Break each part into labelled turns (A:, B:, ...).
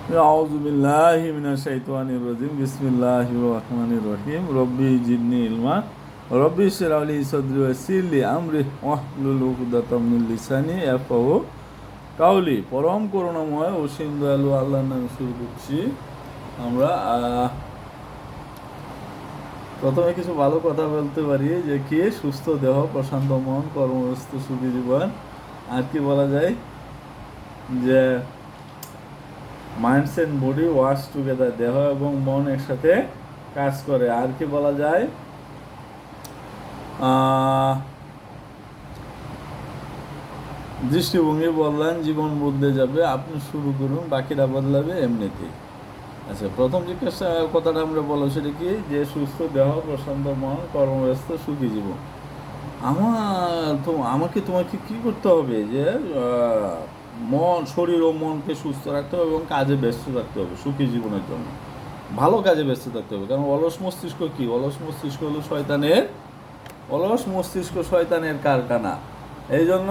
A: আউযু বিল্লাহি মিনাশ শাইতানির রাজিম বিসমিল্লাহির রহমানির রহিম রব্বি জিদনি ইলমা রব্বি ইশরাহ লি সাদরি ওয়া ইয়াসসির লি আমরি ওয়াহলুল উকদাতাম মিন লিসানি ইয়াফকাহু কাওলি। পরম করুণাময় ও অসীম দয়ালু আল্লাহর নামে শুরু করছি আমরা। প্রথমে কিছু ভালো কথা বলতে পারি যে কি সুস্থ দেহ, প্রশান্ত মন, কর্মব্যস্ত সুখী জীবন। আর কি বলা যায় যে minds and body works together, দেহ এবং মন একসাথে কাজ করে। আর কি বলা যায়, দৃষ্টিভঙ্গি বদলান, জীবন বদলে যাবে, আপনি শুরু করুন, বাকিরা বদলাবে এমনিতেই। আচ্ছা, প্রথম জিজ্ঞাসা কথাটা আমরা বলো সেটা কি, যে সুস্থ দেহ, প্রশান্ত মন, কর্মব্যস্ত সুখী জীবন। আমাকে তোমাকে কি করতে হবে, যে শরীর ও মনকে সুস্থ রাখতে হবে এবং কাজে ব্যস্ত থাকতে হবে সুখী জীবনের জন্য। ভালো কাজে ব্যস্ত থাকতে হবে, কারণ অলস মস্তিষ্ক কি, অলস মস্তিষ্ক শয়তানের কারখানা। এই জন্য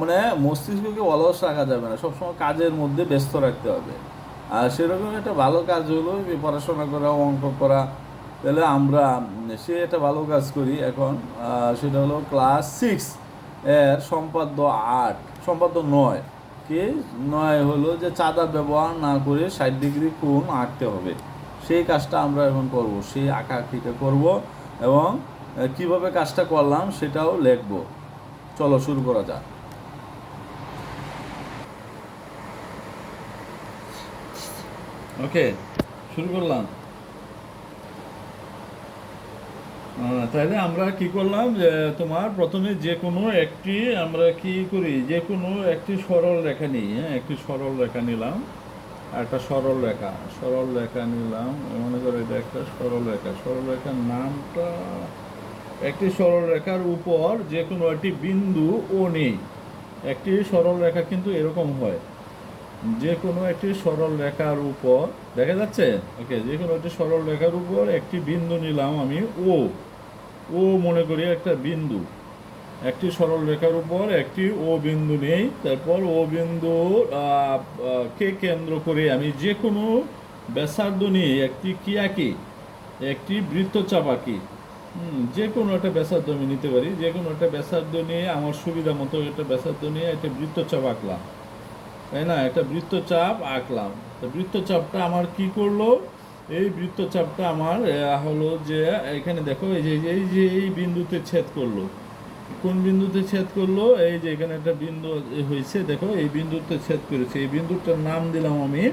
A: মানে মস্তিষ্ককে অলস রাখা যাবে না, সবসময় কাজের মধ্যে ব্যস্ত রাখতে হবে। আর সেরকম একটা ভালো কাজ হলো পড়াশোনা করা, অঙ্ক করা। তাহলে আমরা একটা ভালো কাজ করি এখন, সেটা হলো ক্লাস 6 এর সম্পাদ্য 9 কি 9 হলো যে চাঁদা ব্যবহার না করে 60 ডিগ্রি কোণ আঁকতে হবে। সেই কাজটা আমরা এখন করব, সেই আঁকাআঁকিটা করব এবং কিভাবে কাজটা করলাম সেটাও লিখব। চলো শুরু করা যাক। ওকে, শুরু করলাম। তাহলে আমরা কি করলাম, যে তোমার প্রথমে যে কোনো একটি আমরা কি করি, যে কোনো একটি সরল রেখা নিই। হ্যাঁ, একটি সরল রেখা নিলাম, একটা সরল রেখা নিলাম। মনে করো এটা একটা সরল রেখার নামটা, একটি সরল রেখার উপর যে কোনো একটি বিন্দু ও নেই। একটি সরল রেখা কিন্তু এরকম হয়, যে কোনো একটি সরল রেখার উপর দেখা যাচ্ছে। ওকে, যে কোনো একটি সরল রেখার উপর একটি বিন্দু নিলাম আমি, ও মনে করি একটা বিন্দু। একটি সরল রেখার উপর একটি ও বিন্দু নেই, তারপর ও বিন্দু কে কেন্দ্র করে আমি যে কোনো ব্যাসার্ধ নিয়ে একটি কি আঁকি, একটি বৃত্তচাপ আঁকি। যে কোনো একটা ব্যাসার্ধ আমি নিতে পারি, যে কোনো একটা ব্যাসার্ধ নিয়ে আমার সুবিধা মতো একটা ব্যাসার্ধ নিয়ে একটা বৃত্তচাপ আঁকলাম, তাই না? একটা বৃত্তচাপ আঁকলাম। তো বৃত্তচাপটা আমার কি করলো, এই বৃত্তচাপটা আমার হলো যে এখানে দেখো, এই বিন্দুতে ছেদ করলো। কোন বিন্দুতে ছেদ করলো, এই যে এখানে একটা বিন্দু হয়েছে, দেখো এই বিন্দুতে ছেদ করেছে। এই বিন্দুটার নাম দিলাম আমি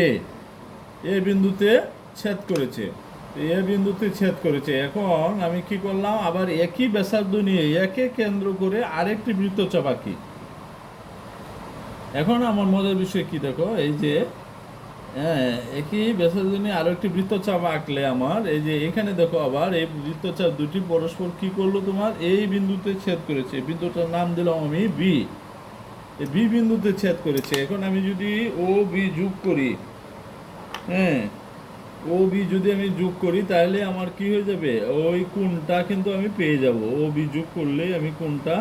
A: এ। বিন্দুতে ছেদ করেছে, বিন্দুতে ছেদ করেছে। এখন আমি কি করলাম, আবার একই ব্যাসার্ধ নিয়ে একে কেন্দ্র করে আরেকটি বৃত্তচাপ আঁকি। এখন আমার মজার বিষয় কি দেখো, এই যে হ্যাঁ, একই ব্যাসার্ধ নিয়ে আরো একটি বৃত্তচাপ আঁকলে আমার এই যে এখানে দেখো, আবার এই বৃত্তচাপ দুটি পরস্পর কি করলো, তোমার এই বিন্দুতে ছেদ করেছে। বিন্দুটার নাম দিলাম আমি বি। এই বি বিন্দুতে ছেদ করেছে। এখন আমি যদি ও বি যোগ করি, হ্যাঁ, ও বি যদি আমি যোগ করি, তাহলে আমার কি হয়ে যাবে, ওই কোণটা কিন্তু আমি পেয়ে যাব। ও বি যোগ করলে আমি কোণটা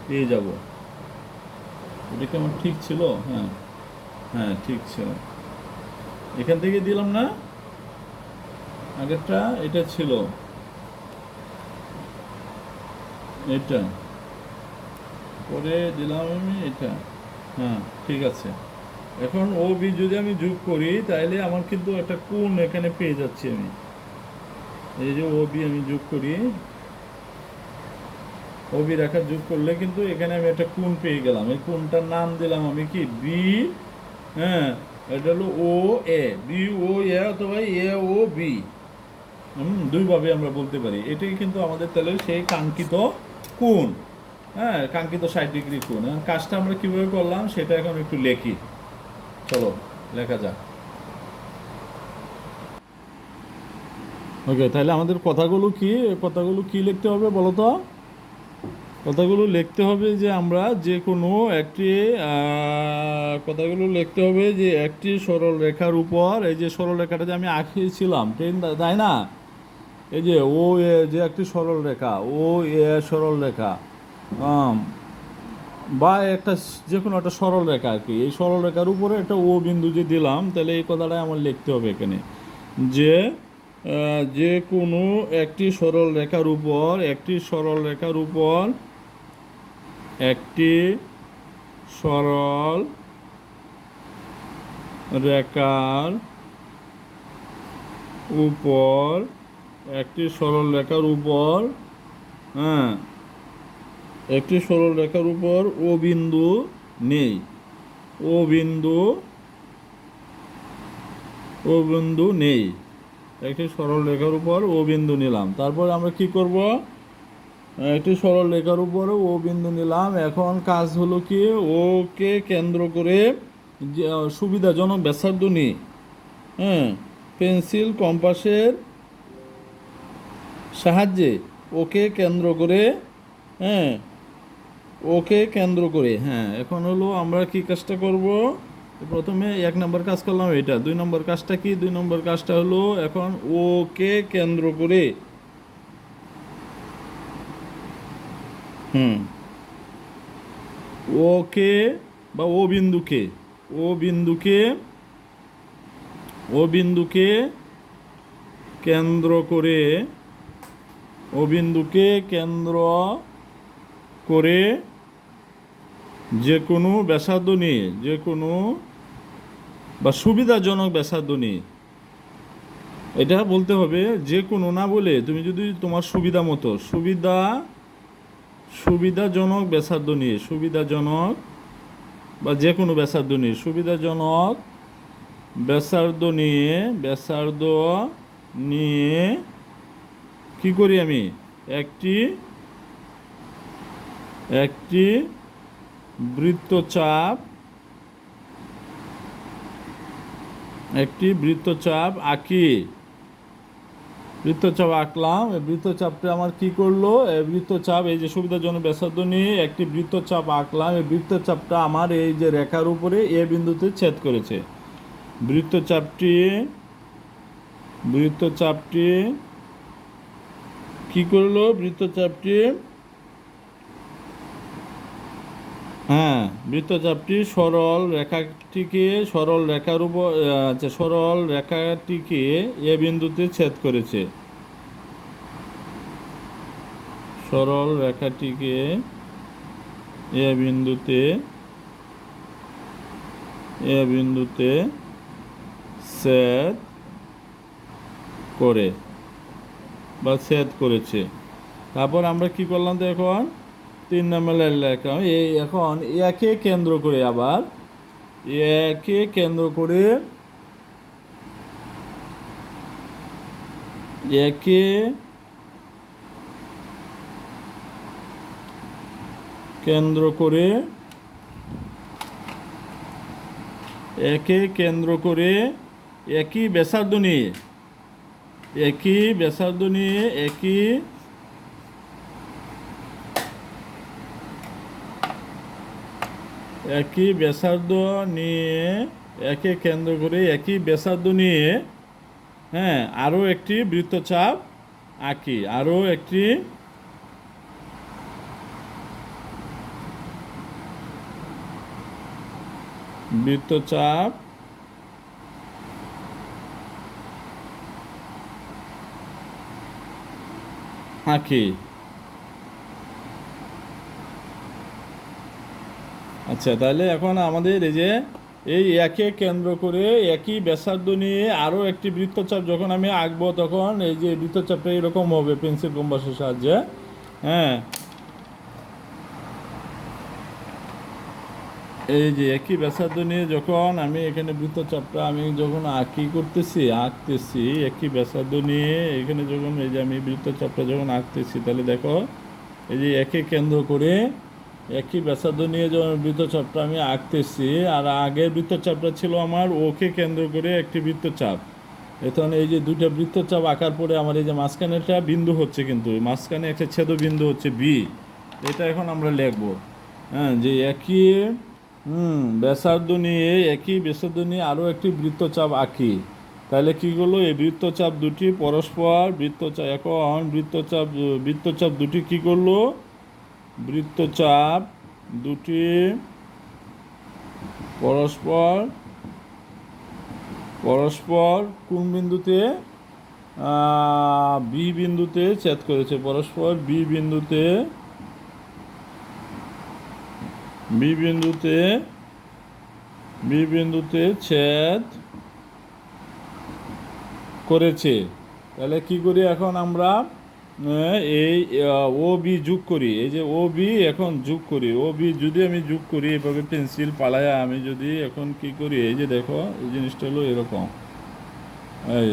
A: পেয়ে যাব। এটা কি আমার ঠিক ছিল? হ্যাঁ, হ্যাঁ ঠিক ছিল। এখান থেকে দিলাম না, আগেরটা এটা ছিল, এটা পরে দিলাম আমি এটা। হ্যাঁ, ঠিক আছে। এখন ও বি যদি আমি যোগ করি, তাহলে আমার কিন্তু একটা কোণ এখানে পেয়ে যাচ্ছি আমি। এই যে ও বি আমি যোগ করি, ও বি রেখা যোগ করলে কিন্তু এখানে আমি একটা কোণ পেয়ে গেলাম। এই কোণটার নাম দিলাম আমি কি বি। হ্যাঁ, এটা হলো ও এ, বি ও এ অথবা এ ও বি। দুইভাবে আমরা বলতে পারি। এটাই কিন্তু আমাদের তাহলে সেই কাঙ্ক্ষিত কোণ। হ্যাঁ, কাঙ্ক্ষিত 60 ডিগ্রি কোণ। কাজটা আমরা কীভাবে করলাম সেটা এখন একটু লেখি। চলো লেখা যাক। ওকে, তাহলে আমাদের কথাগুলো কি লিখতে হবে বলো তো? কথাগুলো লিখতে হবে যে আমরা যে কোনো একটি কথাগুলো লিখতে হবে যে একটি সরল রেখার উপর, এই যে সরল রেখাটা যে আমি আঁকিয়েছিলাম, তাই না? এই যে যে একটি সরল রেখা, ও এ সরল রেখা, বা একটা যে কোনো একটা সরল রেখা আর কি, এই সরল রেখার উপরে একটা ও বিন্দু যে দিলাম, তাহলে এই কথাটাই আমার লিখতে হবে এখানে যে যে কোনো একটি সরল রেখার উপর একটি সরল রেখার উপর হ্যাঁ একটি সরল রেখার উপর ও বিন্দু নেই, ও বিন্দু ও বিন্দু নেই, একটি সরল রেখার উপর ও বিন্দু নিলাম। তারপর আমরা কি করব, একটি সরল রেখার উপরে ও বিন্দু নিলাম। এখন কাজ হলো কি, ওকে কেন্দ্র করে যে সুবিধাজনক ব্যাসার্ধ নিই, হ্যাঁ, পেন্সিল কম্পাসের সাহায্যে ওকে কেন্দ্র করে, হ্যাঁ, হ্যাঁ। এখন হলো আমরা কি কাজটা করব, প্রথমে 1 নম্বর কাজ করলাম এটা। 2 নম্বর কাজটা কি, 2 নম্বর কাজটা হলো এখন ওকে কেন্দ্র করে, হুম, ওকে বা ও বিন্দুকে ও বিন্দুকে কেন্দ্র করে যে কোনো ব্যাসার্ধ নিয়ে, যে কোনো বা সুবিধাজনক ব্যাসার্ধ নিয়ে, এটা বলতে হবে। যে কোনো না বলে তুমি যদি তোমার সুবিধা মতো সুবিধাজনক ব্যাসার্ধ নিয়ে, সুবিধাজনক বা যে কোনো ব্যাসার্ধ নিয়ে, সুবিধাজনক ব্যাসার্ধ নিয়ে কি করি আমি, একটি একটি বৃত্তচাপ আঁকি, বৃত্তচাপ আঁকলাম। এই বৃত্তচাপটা আমার কি করলো, এই বৃত্তচাপ, এই যে সুবিধাজনক ব্যাসার্ধ নিয়ে একটি বৃত্তচাপ আঁকলাম, এই বৃত্তচাপটা আমার এই যে রেখার উপরে এ বিন্দুতে ছেদ করেছে। বৃত্তচাপটি কি করলো, বৃত্তচাপটি সরল রেখাটিকে এ বিন্দুতে ছেদ করেছে। সরল রেখাটিকে এ বিন্দুতে ছেদ করেছে। তারপর আমরা কি করলাম, তো এখন 3 নম্বর লেখা এখন একে কেন্দ্র করে, আবার একে কেন্দ্র করে একে কেন্দ্র করে একই ব্যাসার্ধ নিয়ে একই ব্যাসার্ধ নিয়ে একে কেন্দ্র করে একই ব্যাসার্ধ নিয়ে, হ্যাঁ, আরও একটি বৃত্তচাপ আঁকি, আচ্ছা, তাহলে এখন আমাদের এই একে কেন্দ্র করে একই ব্যাসার্ধ নিয়ে আরও একটি বৃত্তচাপ যখন আমি আঁকবো, তখন এই যে বৃত্তচাপটা এরকম হবে পেন্সিল কম্পাসের সাহায্যে, হ্যাঁ। এই যে একই ব্যাসার্ধ নিয়ে যখন আমি এখানে বৃত্তচাপটা আমি যখন আঁকতেছি একই ব্যাসার্ধ নিয়ে এখানে যখন এই যে আমি বৃত্তচাপটা যখন আঁকতেছি, তাহলে দেখো এই যে একে কেন্দ্র করে একই ব্যাসার্ধ নিয়ে যখন বৃত্তচাপটা আমি আঁকতেছি, আর আগের বৃত্তচাপটা ছিল আমার ওকে কেন্দ্র করে একটি বৃত্তচাপ। এখন এই যে দুইটা বৃত্তচাপ আঁকার পরে আমার এই যে মাঝখানে একটা বিন্দু হচ্ছে, কিন্তু মাঝখানে একটা ছেদ বিন্দু হচ্ছে বি, এটা এখন আমরা লিখবো, হ্যাঁ, যে একই ব্যাসার্ধ নিয়ে আরও একটি বৃত্তচাপ আঁকি। তাহলে কি করলো, এই বৃত্তচাপ দুটি পরস্পর বৃত্তচাপ দুটি কি করলো, বৃত্তচাপ দুটি পরস্পর পরস্পর কোন বিন্দুতে বি বিন্দুতে ছেদ করেছে, পরস্পর বি বিন্দুতে ছেদ করেছে। তাহলে কি করি এখন আমরা এই ও বি যোগ করি, এই যে ও বি এখন যোগ করি, ও বি যদি আমি যোগ করি এভাবে পেন্সিল পালায়া আমি যদি এখন কি করি, এই যে দেখো এই জিনিসটা হলো এরকম, এই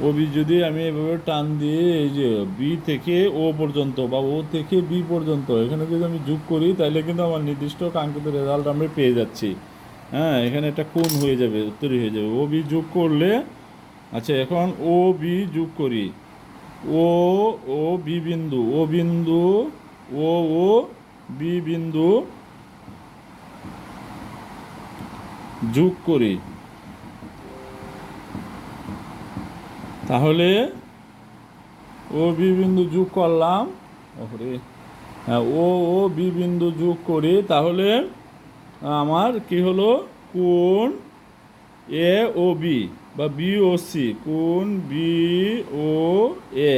A: ও বি যদি আমি এভাবে টান দিয়ে এই যে বি থেকে ও পর্যন্ত বা ও থেকে বি পর্যন্ত এখানে যদি আমি যোগ করি তাহলে কিন্তু আমার নির্দিষ্ট কাঙ্ক্ষিত রেজাল্ট আমরা পেয়ে যাচ্ছি। হ্যাঁ, এখানে একটা কোণ হয়ে যাবে, উত্তরই হয়ে যাবে ও বি যোগ করলে। আচ্ছা, এখন ও বি যোগ করি, ও ও বি বিন্দু, ও বিন্দু, ও ও বি বিন্দু যোগ করি, তাহলে ও বি বিন্দু যোগ করলাম, ওরে হ্যাঁ, ও ও বি বিন্দু যোগ করি, তাহলে আমার কি হলো, কোণ এ ও বি বা বি ও সি, কোণ বি ও এ,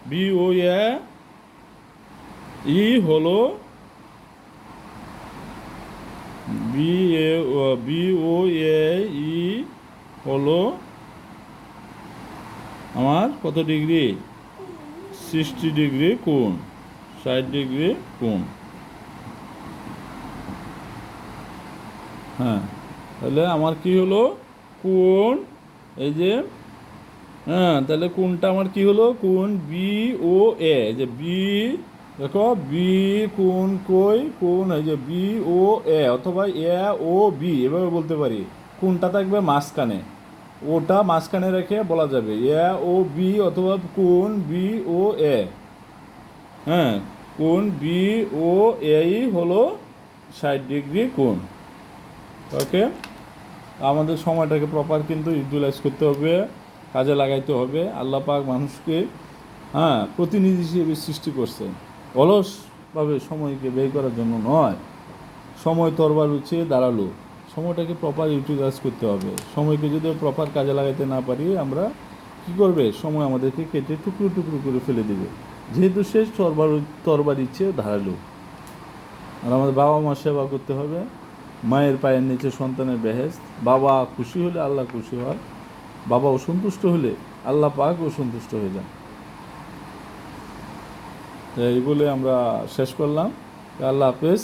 A: বি ও এ ই হলো বি এ বি ও এ ই হলো আমার কত ডিগ্রি, 60 ডিগ্রি কোণ, 60 ডিগ্রি কোণ। হ্যাঁ, তাহলে আমার কি হলো, কোণ এই যে, হ্যাঁ তাহলে কোণটা আমার কি হলো, কোণ বি ও এ, যে বি দেখো বি কোণ কই, কোণ এই যে বি ও এ অথবা এ ও বি এভাবে বলতে পারি, কোণটা থাকবে মাঝখানে, ওটা মাঝখানে রেখে বলা যাবে এ ও বি অথবা কোণ বি ও এ। হ্যাঁ, কোণ বি ও এই হলো 60 ডিগ্রি কোণ। ওকে, আমাদের সময়টাকে প্রপার কিন্তু ইউটিলাইজ করতে হবে, কাজে লাগাইতে হবে। আল্লাহ পাক মানুষকে প্রতিনিধি হিসেবে সৃষ্টি করছে, অলসভাবে সময়কে ব্যয় করার জন্য নয়। সময় তরবার হচ্ছে দাঁড়ালো, সময়টাকে প্রপার ইউটিলাইজ করতে হবে। সময়কে যদি প্রপার কাজে লাগাইতে না পারি আমরা কি করবে, সময় আমাদেরকে কেটে টুকরো টুকরো করে ফেলে দেবে, যেহেতু সে তরবার ইচ্ছে ধারালো। আর আমাদের বাবা মা সেবা করতে হবে, মায়ের পায়ের নিচে সন্তানের বেহেশত। বাবা খুশি হলে আল্লাহ খুশি হয়, বাবা অসন্তুষ্ট হলে আল্লাহ পাক অসন্তুষ্ট হয়ে যান। এই বলে আমরা শেষ করলাম। আল্লাহ হাফেজ।